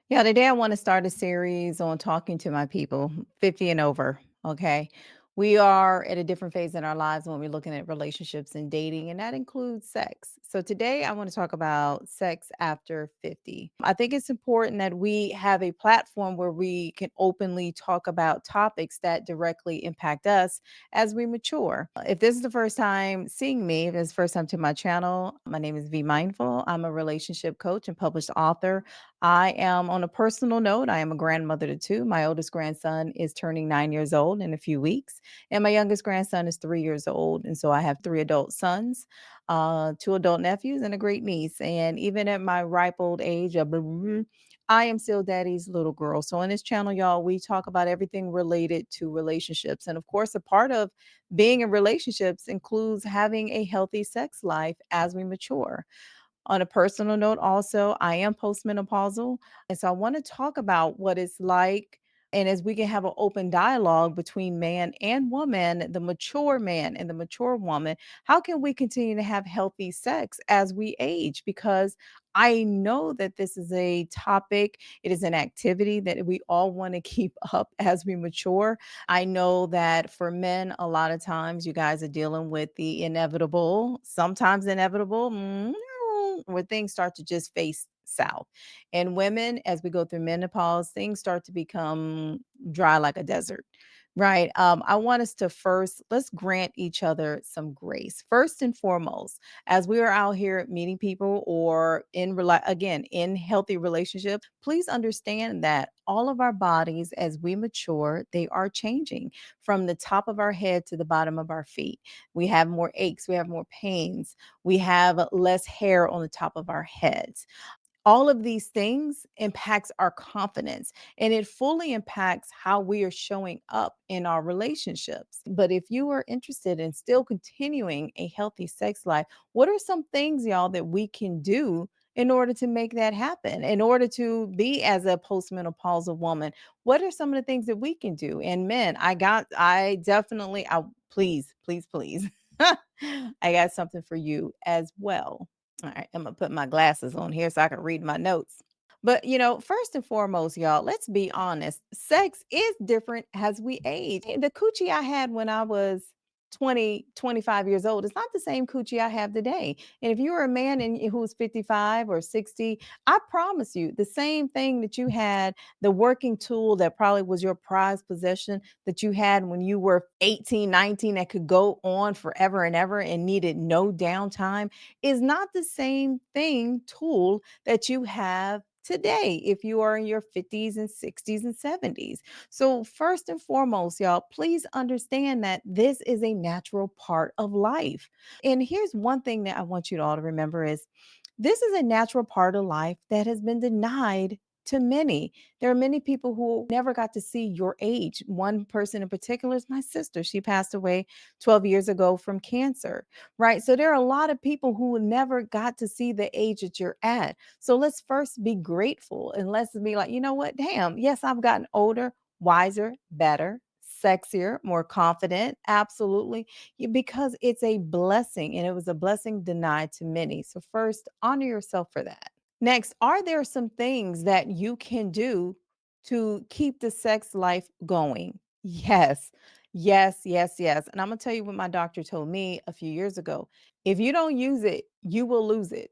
Yeah, today I want to start a series on talking to my people 50 and over. Okay. We are at a different phase in our lives when we're looking at relationships and dating, and that includes sex. So, today I want to talk about sex after 50. I think it's important that we have a platform where we can openly talk about topics that directly impact us as we mature. If this is the first time seeing me, if this is the first time to my channel, my name is Vee Mindful. I'm a relationship coach and published author. I am on a personal note, I am a grandmother to two. My oldest grandson is turning 9 years old in a few weeks, and my youngest grandson is 3 years old. And so I have three adult sons, two adult nephews, and a great niece. And even at my ripe old age of I am still daddy's little girl. So on this channel, y'all, we talk about everything related to relationships. And of course, a part of being in relationships includes having a healthy sex life as we mature. On a personal note, also, I am postmenopausal. And so I want to talk about what it's like. And as we can have an open dialogue between man and woman, the mature man and the mature woman, how can we continue to have healthy sex as we age? Because I know that this is a topic, it is an activity that we all want to keep up as we mature. I know that for men, a lot of times you guys are dealing with the inevitable, sometimes inevitable, where things start to just face south. And women, as we go through menopause, things start to become dry like a desert. Right. I want us to first, let's grant each other some grace. First and foremost, as we are out here meeting people or again, in healthy relationships, please understand that all of our bodies, as we mature, they are changing from the top of our head to the bottom of our feet. We have more aches, we have more pains, we have less hair on the top of our heads. All of these things impacts our confidence, and it fully impacts how we are showing up in our relationships. But if you are interested in still continuing a healthy sex life, what are some things, y'all, that we can do in order to make that happen? In order to be as a postmenopausal woman, what are some of the things that we can do? And men, I definitely, I please, please, please. I got something for you as well. All right, I'm gonna put my glasses on here so I can read my notes. But first and foremost, y'all, let's be honest. Sex is different as we age. The coochie I had when I was 20, 25 years old is not the same coochie I have today. And if you're a man who's 55 or 60, I promise you, the same thing that you had, the working tool that probably was your prized possession that you had when you were 18, 19, that could go on forever and ever and needed no downtime is not the same thing tool that you have today if you are in your 50s and 60s and 70s. So first and foremost, y'all, please understand that this is a natural part of life. And here's one thing that I want you to all to remember is this is a natural part of life that has been denied to many. There are many people who never got to see your age. One person in particular is my sister. She passed away 12 years ago from cancer. Right. So there are a lot of people who never got to see the age that you're at. So let's first be grateful and let's be like, you know what? Damn, yes, I've gotten older, wiser, better, sexier, more confident. Absolutely. Because it's a blessing and it was a blessing denied to many. So, first, honor yourself for that. Next, are there some things that you can do to keep the sex life going? Yes, yes, yes, yes. And I'm going to tell you what my doctor told me a few years ago. If you don't use it, you will lose it.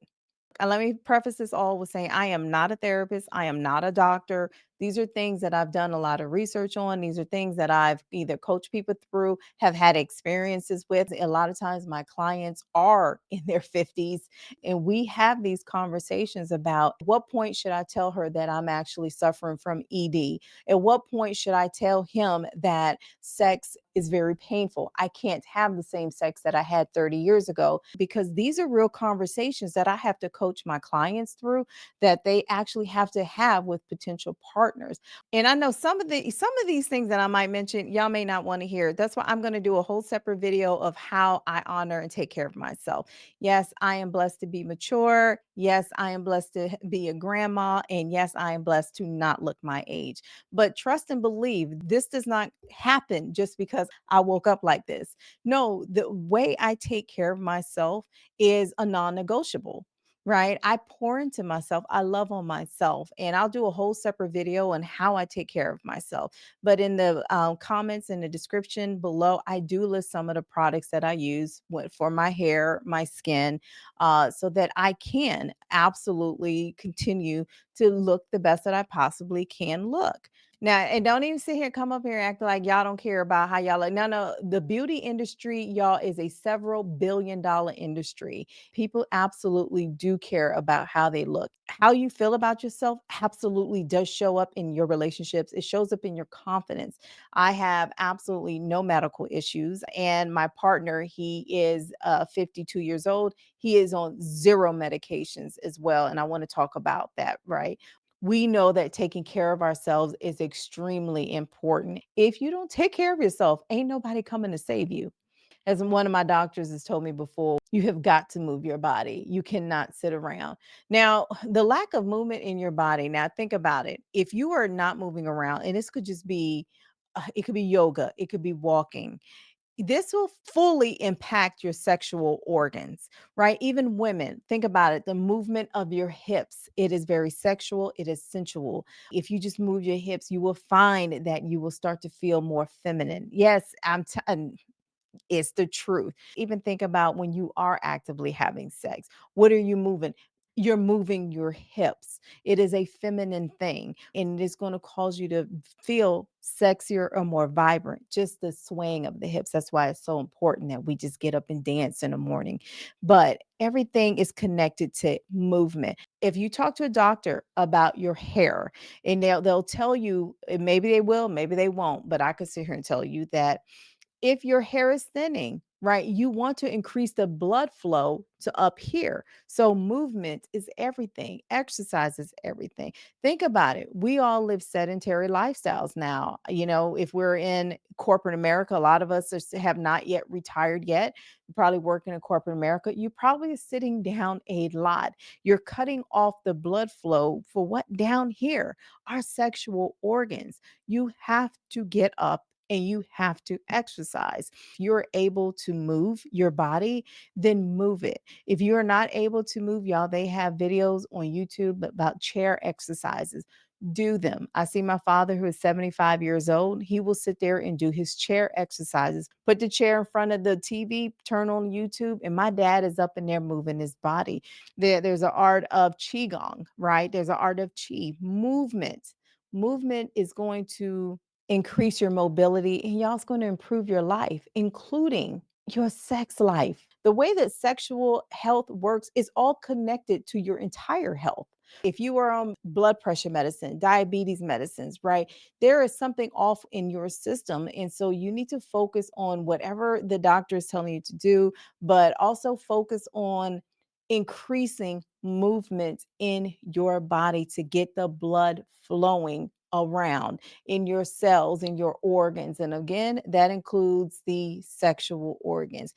And let me preface this all with saying I am not a therapist. I am not a doctor. These are things that I've done a lot of research on. These are things that I've either coached people through, have had experiences with. A lot of times, my clients are in their 50s, and we have these conversations about what point should I tell her that I'm actually suffering from ED? At what point should I tell him that sex is very painful? I can't have the same sex that I had 30 years ago, because these are real conversations that I have to coach my clients through, that they actually have to have with potential partners. And I know some of these things that I might mention, y'all may not want to hear. That's why I'm going to do a whole separate video of how I honor and take care of myself. Yes, I am blessed to be mature. Yes, I am blessed to be a grandma. And yes, I am blessed to not look my age. But trust and believe this does not happen just because I woke up like this. No, the way I take care of myself is a non negotiable. right? I pour into myself. I love on myself, and I'll do a whole separate video on how I take care of myself. But in the comments in the description below, I do list some of the products that I use for my hair, my skin, so that I can absolutely continue to look the best that I possibly can look. Now, and don't even sit here, come up here and act like y'all don't care about how y'all look. No, no, the beauty industry, y'all, is a several billion-dollar industry. People absolutely do care about how they look. How you feel about yourself absolutely does show up in your relationships. It shows up in your confidence. I have absolutely no medical issues. And my partner, he is 52 years old. He is on zero medications as well. And I want to talk about that, right? We know that taking care of ourselves is extremely important. If you don't take care of yourself, ain't nobody coming to save you. As one of my doctors has told me before, you have got to move your body. You cannot sit around. Now, the lack of movement in your body, now think about it. If you are not moving around, and this could just be, it could be yoga, it could be walking, this will fully impact your sexual organs, right? Even women, think about it. The movement of your hips, it is very sexual, it is sensual. If you just move your hips, you will find that you will start to feel more feminine. Yes, it's the truth. Even think about when you are actively having sex. What are you moving? You're moving your hips. It is a feminine thing, and it's going to cause you to feel sexier or more vibrant. Just the swaying of the hips. That's why it's so important that we just get up and dance in the morning. But everything is connected to movement. If you talk to a doctor about your hair, and they'll tell you, and maybe they will, maybe they won't, but I could sit here and tell you that if your hair is thinning, right, you want to increase the blood flow to up here. So, movement is everything, exercise is everything. Think about it. We all live sedentary lifestyles now. You know, if we're in corporate America, a lot of us have not yet retired yet. You're probably working in corporate America. You probably are sitting down a lot. You're cutting off the blood flow for what? Down here, our sexual organs. You have to get up and you have to exercise. If you're able to move your body, then move it. If you're not able to move, y'all, they have videos on YouTube about chair exercises. Do them. I see my father, who is 75 years old. He will sit there and do his chair exercises. Put the chair in front of the TV, turn on YouTube, and my dad is up in there moving his body. There's an art of qigong, right? There's an art of qi movement. Movement is going to increase your mobility, and y'all, it's going to improve your life, including your sex life. The way that sexual health works is all connected to your entire health. If you are on blood pressure medicine, diabetes medicines, right, there is something off in your system. And so you need to focus on whatever the doctor is telling you to do, but also focus on increasing movement in your body to get the blood flowing around in your cells, in your organs. And again, that includes the sexual organs.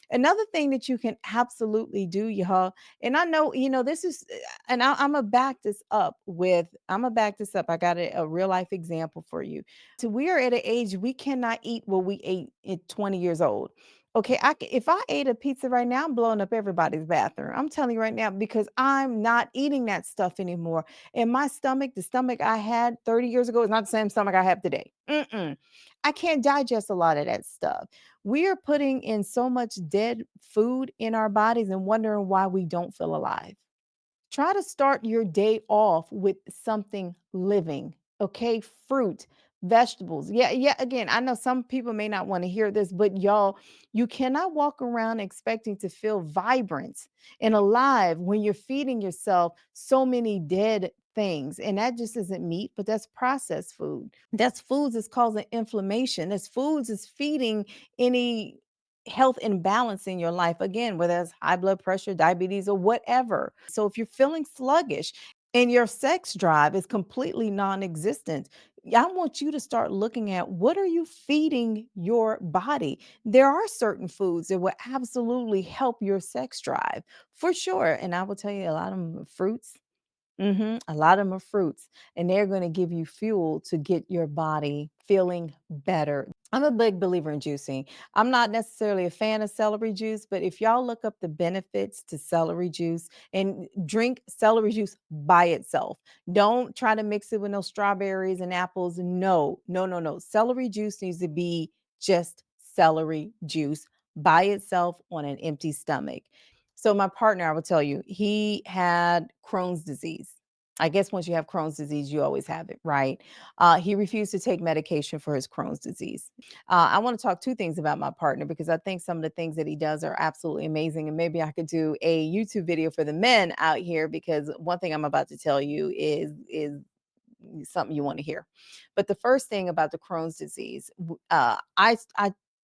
Another thing that you can absolutely do, y'all, and I know, this is, and I'm gonna back this up with, I'm gonna back this up. I got a real life example for you. So we are at an age we cannot eat what we ate at 20 years old. Okay, if I ate a pizza right now, I'm blowing up everybody's bathroom. I'm telling you right now because I'm not eating that stuff anymore. And my stomach, the stomach I had 30 years ago, is not the same stomach I have today. Mm-mm. I can't digest a lot of that stuff. We are putting in so much dead food in our bodies and wondering why we don't feel alive. Try to start your day off with something living, okay? Fruit, vegetables. Yeah, yeah. Again, I know some people may not want to hear this, but y'all, you cannot walk around expecting to feel vibrant and alive when you're feeding yourself so many dead things. And that just isn't meat, but that's processed food. That's foods that's causing inflammation. That's foods is feeding any health imbalance in your life, again, whether it's high blood pressure, diabetes, or whatever. So if you're feeling sluggish and your sex drive is completely non-existent, I want you to start looking at, what are you feeding your body? There are certain foods that will absolutely help your sex drive for sure. And I will tell you, a lot of them are fruits, A lot of them are fruits, and they're going to give you fuel to get your body feeling better. I'm a big believer in juicing. I'm not necessarily a fan of celery juice, but if y'all look up the benefits to celery juice and drink celery juice by itself, don't try to mix it with no strawberries and apples. No, no, no, no. Celery juice needs to be just celery juice by itself on an empty stomach. So my partner, I will tell you, he had Crohn's disease. I guess once you have Crohn's disease, you always have it, right? He refused to take medication for his Crohn's disease. I want to talk two things about my partner because I think some of the things that he does are absolutely amazing. And maybe I could do a YouTube video for the men out here because one thing I'm about to tell you is something you want to hear. But the first thing about the Crohn's disease, I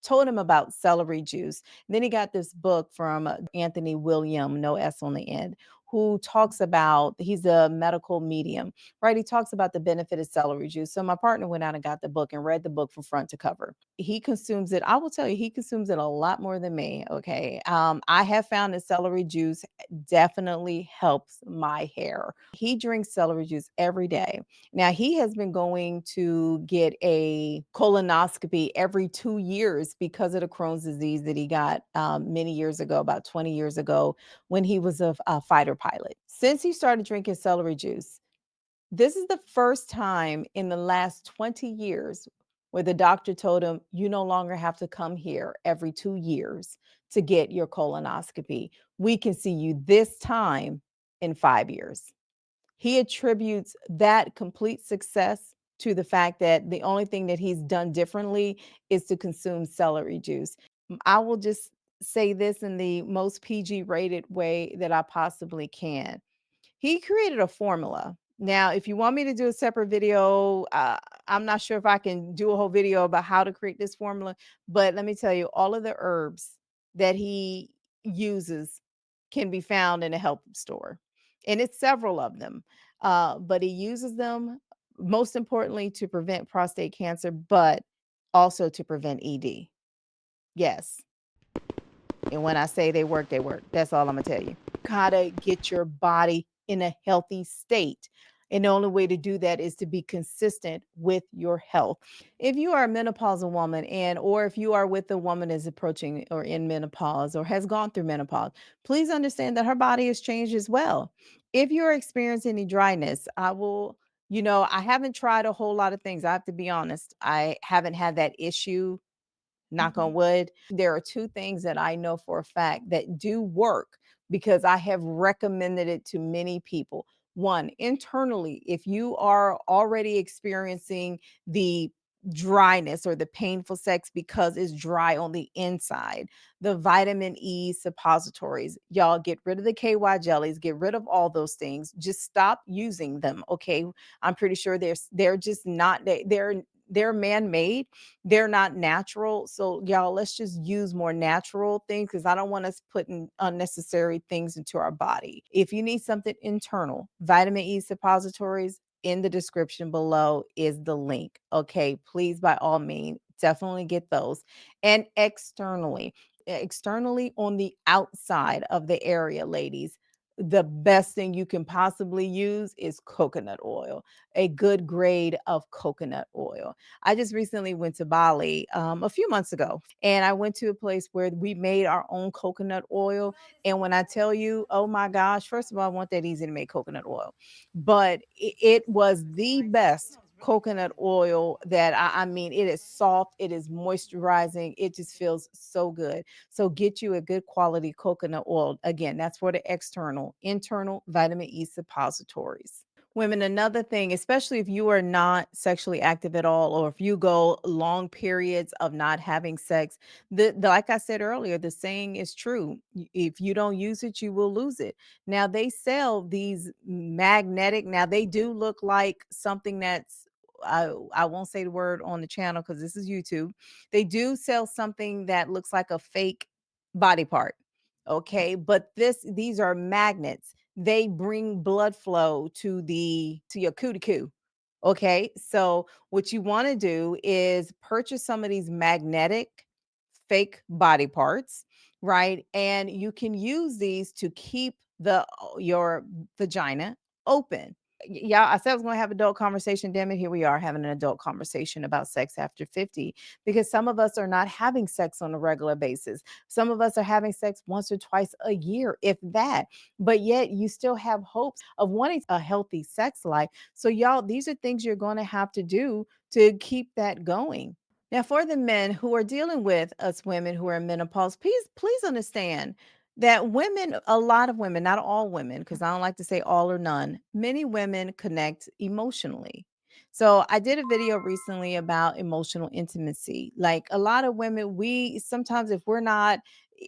told him about celery juice. Then he got this book from Anthony William, no S on the end, who talks about, he's a medical medium, right? He talks about the benefit of celery juice. So my partner went out and got the book and read the book from front to cover. He consumes it. I will tell you, he consumes it a lot more than me. Okay. I have found that celery juice definitely helps my hair. He drinks celery juice every day. Now, he has been going to get a colonoscopy every 2 years because of the Crohn's disease that he got many years ago, about 20 years ago, when he was a fighter pilot. Since he started drinking celery juice, this is the first time in the last 20 years where the doctor told him, you no longer have to come here every 2 years to get your colonoscopy. We can see you this time in 5 years. He attributes that complete success to the fact that the only thing that he's done differently is to consume celery juice. I will just say this in the most PG rated way that I possibly can. He created a formula. Now, if you want me to do a separate video, I'm not sure if I can do a whole video about how to create this formula, but let me tell you, all of the herbs that he uses can be found in a health store, and it's several of them. But he uses them most importantly to prevent prostate cancer, but also to prevent ED. Yes. And when I say they work, they work. That's all I'm gonna tell you. Gotta get your body in a healthy state. And the only way to do that is to be consistent with your health. If you are a menopausal woman or if you are with a woman that's approaching or in menopause or has gone through menopause, please understand that her body has changed as well. If you're experiencing any dryness, I haven't tried a whole lot of things. I have to be honest. I haven't had that issue, knock on wood. There are two things that I know for a fact that do work because I have recommended it to many people. One, internally, if you are already experiencing the dryness or the painful sex because it's dry on the inside, the vitamin E suppositories, y'all get rid of the KY jellies, get rid of all those things. Just stop using them. Okay. I'm pretty sure they're just not they're man-made, they're not natural. So, y'all, let's just use more natural things because I don't want us putting unnecessary things into our body. If you need something internal, vitamin E suppositories in the description below is the link. Okay, please, by all means, definitely get those. And externally on the outside of the area, ladies, the best thing you can possibly use is coconut oil, a good grade of coconut oil. I just recently went to Bali a few months ago, and I went to a place where we made our own coconut oil. And when I tell you, oh my gosh, first of all, I want that easy to make coconut oil, but it was the best coconut oil that I mean, it is soft, it is moisturizing, it just feels so good. So get you a good quality coconut oil. Again, that's for the external, internal vitamin E suppositories. Women, another thing, especially if you are not sexually active at all, or if you go long periods of not having sex, like I said earlier, the saying is true. If you don't use it, you will lose it. Now they sell these magnetic. Now they do look like something that's I won't say the word on the channel because this is YouTube. They do sell something that looks like a fake body part. Okay, but these are magnets. They bring blood flow to your cuticle. Okay, so what you want to do is purchase some of these magnetic fake body parts, right? And you can use these to keep your vagina open. Yeah, I said I was going to have adult conversation. Damn it, here we are having an adult conversation about sex after 50 because some of us are not having sex on a regular basis. Some of us are having sex once or twice a year, if that. But yet you still have hopes of wanting a healthy sex life. So, y'all, these are things you're going to have to do to keep that going. Now, for the men who are dealing with us women who are in menopause, please understand that women, a lot of women, not all women, because I don't like to say all or none, many women connect emotionally. So I did a video recently about emotional intimacy. Like a lot of women, we sometimes, if we're not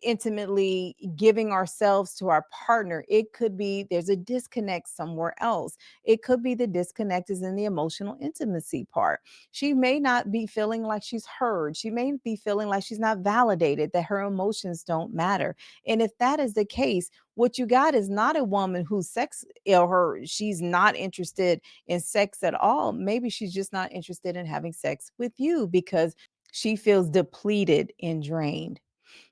intimately giving ourselves to our partner, it could be there's a disconnect somewhere else. It could be the disconnect is in the emotional intimacy part. She may not be feeling like she's heard. She may be feeling like she's not validated, that her emotions don't matter. And if that is the case, what you got is not a woman who's sex or she's not interested in sex at all. Maybe she's just not interested in having sex with you because she feels depleted and drained.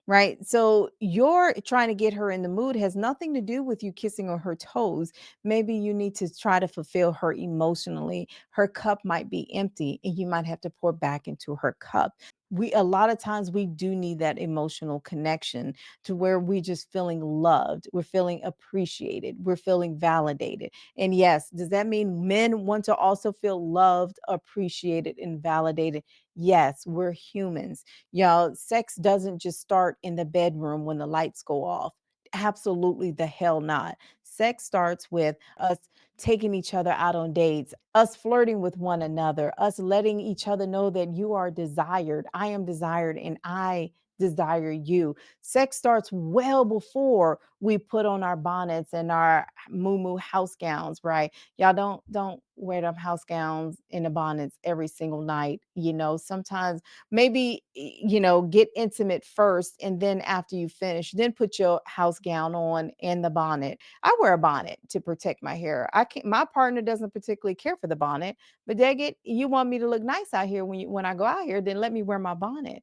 Right. So you're trying to get her in the mood has nothing to do with you kissing on her toes. Maybe you need to try to fulfill her emotionally. Her cup might be empty and you might have to pour back into her cup. We a lot of times we do need that emotional connection to where we just feeling loved, we're feeling appreciated, we're feeling validated. And yes, does that mean men want to also feel loved, appreciated, and validated? Yes, we're humans. Y'all, sex doesn't just start in the bedroom when the lights go off. Absolutely the hell not. Sex starts with us taking each other out on dates, us flirting with one another, us letting each other know that you are desired, I am desired, and I desire you. Sex starts well before we put on our bonnets and our moo house gowns, right? Y'all don't wear them house gowns and the bonnets every single night. Sometimes maybe get intimate first and then after you finish then put your house gown on and the bonnet. I wear a bonnet to protect my hair. I can't My partner doesn't particularly care for the bonnet, but dang it, you want me to look nice out here when I go out here, then let me wear my bonnet.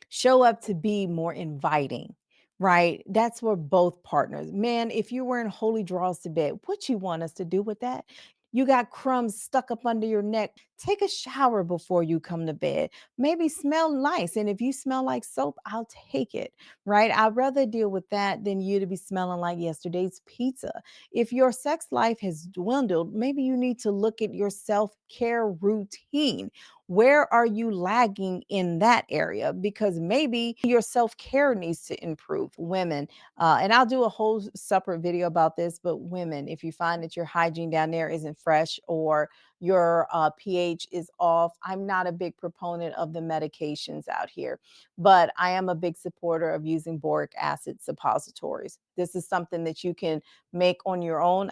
Show up to be more inviting. Right? That's for both partners. Man, if you're wearing holy draws to bed, what you want us to do with that? You got crumbs stuck up under your neck. Take a shower before you come to bed. Maybe smell nice. And if you smell like soap, I'll take it. Right? I'd rather deal with that than you to be smelling like yesterday's pizza. If your sex life has dwindled, maybe you need to look at your self care routine. Where are you lagging in that area? Because maybe your self care needs to improve. Women, and I'll do a whole separate video about this, but women, if you find that your hygiene down there isn't fresh or your pH is off, I'm not a big proponent of the medications out here, but I am a big supporter of using boric acid suppositories. This is something that you can make on your own.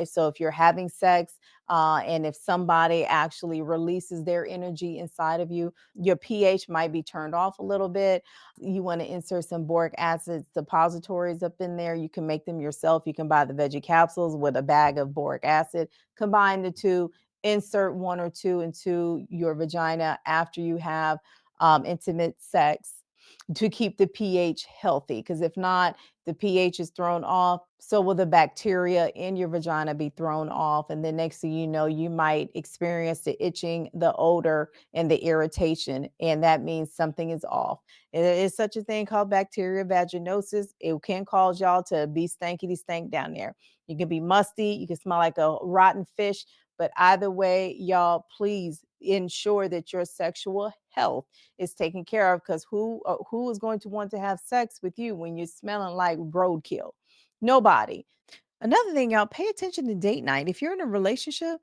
So if you're having sex, and if somebody actually releases their energy inside of you, your pH might be turned off a little bit. You want to insert some boric acid suppositories up in there. You can make them yourself. You can buy the veggie capsules with a bag of boric acid. Combine the two, insert one or two into your vagina after you have intimate sex to keep the pH healthy. Because if not, the pH is thrown off, so will the bacteria in your vagina be thrown off. And then next thing you know, you might experience the itching, the odor, and the irritation. And that means something is off. There is such a thing called bacteria vaginosis. It can cause y'all to be stankety stank down there. You can be musty, you can smell like a rotten fish. But either way, y'all, please ensure that your sexual health is taken care of, because who is going to want to have sex with you when you're smelling like roadkill? Nobody. Another thing, y'all, pay attention to date night. If you're in a relationship,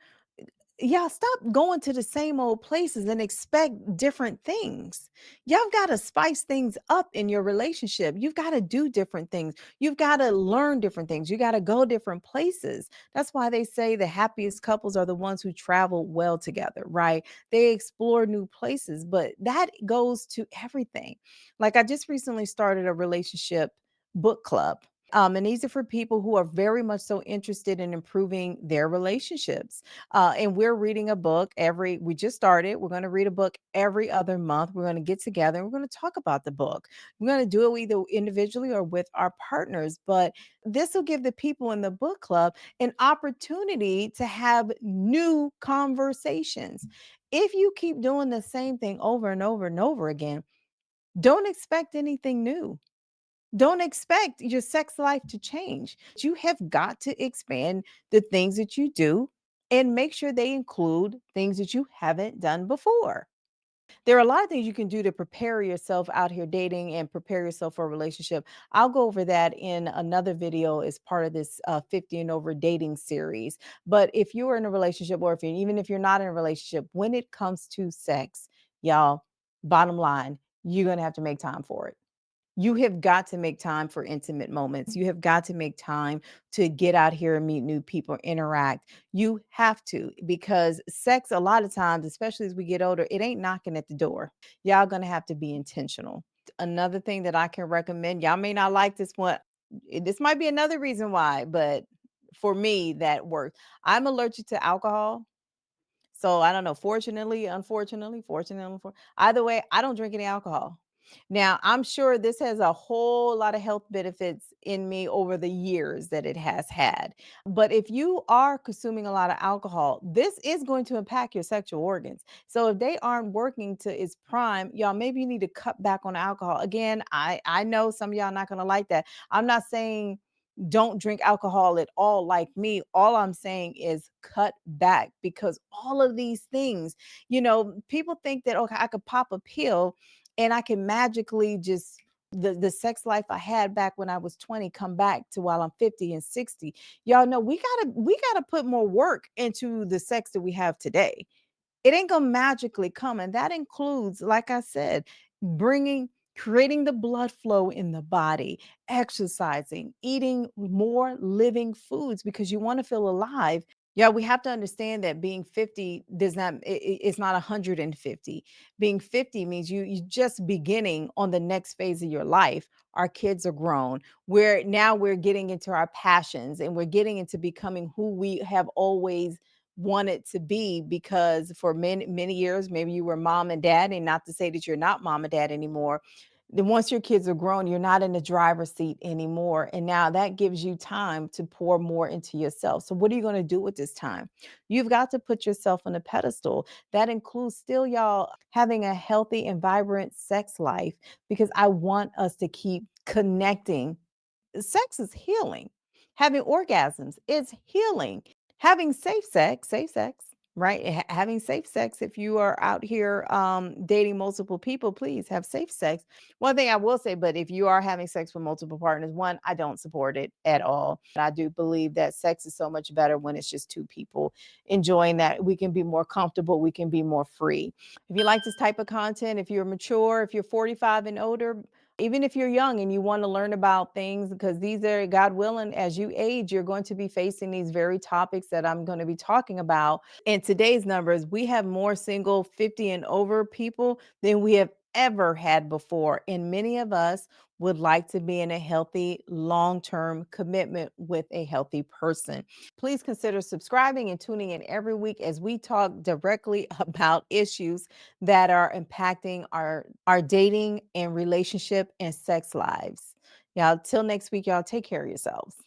y'all stop going to the same old places and expect different things. Y'all got to spice things up in your relationship. You've got to do different things. You've got to learn different things. You got to go different places. That's why they say the happiest couples are the ones who travel well together, right? They explore new places, but that goes to everything. Like I just recently started a relationship book club. And these are for people who are very much so interested in improving their relationships. And we're reading a book we just started. We're going to read a book every other month. We're going to get together and we're going to talk about the book. We're going to do it either individually or with our partners. But this will give the people in the book club an opportunity to have new conversations. If you keep doing the same thing over and over and over again, don't expect anything new. Don't expect your sex life to change. You have got to expand the things that you do and make sure they include things that you haven't done before. There are a lot of things you can do to prepare yourself out here dating and prepare yourself for a relationship. I'll go over that in another video as part of this 50 and over dating series. But if you're in a relationship, or even if you're not in a relationship, when it comes to sex, y'all, bottom line, you're going to have to make time for it. You have got to make time for intimate moments. You have got to make time to get out here and meet new people, interact. You have to, because sex, a lot of times, especially as we get older, it ain't knocking at the door. Y'all gonna have to be intentional. Another thing that I can recommend, y'all may not like this one. This might be another reason why, but for me, that works. I'm allergic to alcohol. So I don't know. Fortunately, unfortunately, either way, I don't drink any alcohol. Now, I'm sure this has a whole lot of health benefits in me over the years that it has had. But if you are consuming a lot of alcohol, this is going to impact your sexual organs. So if they aren't working to its prime, y'all, maybe you need to cut back on alcohol. Again, I know some of y'all not going to like that. I'm not saying don't drink alcohol at all like me. All I'm saying is cut back, because all of these things, people think that, okay, I could pop a pill and I can magically just the sex life I had back when I was 20 come back to while I'm 50 and 60. Y'all know we gotta put more work into the sex that we have today. It ain't gonna magically come. And that includes, like I said, creating the blood flow in the body, exercising, eating more living foods because you want to feel alive. Yeah, we have to understand that being 50 does not, it's not 150. Being 50 means you just beginning on the next phase of your life. Our kids are grown. We're getting into our passions and we're getting into becoming who we have always wanted to be, because for many years maybe you were mom and dad, and not to say that you're not mom and dad anymore. Then once your kids are grown, you're not in the driver's seat anymore, and now that gives you time to pour more into yourself. So what are you going to do with this time? You've got to put yourself on a pedestal. That includes still, y'all, having a healthy and vibrant sex life, because I want us to keep connecting. Sex is healing. Having orgasms is healing. Having safe sex, right? Having safe sex, if you are out here dating multiple people, please have safe sex. One thing I will say, but if you are having sex with multiple partners, one, I don't support it at all. I do believe that sex is so much better when it's just two people enjoying that. We can be more comfortable, we can be more free. If you like this type of content, if you're mature, if you're 45 and older, even if you're young and you want to learn about things, because these are, God willing, as you age, you're going to be facing these very topics that I'm going to be talking about. In today's numbers, we have more single 50 and over people than we have ever had before. And many of us would like to be in a healthy, long term commitment with a healthy person. Please consider subscribing and tuning in every week as we talk directly about issues that are impacting our dating and relationship and sex lives. Y'all, till next week, y'all take care of yourselves.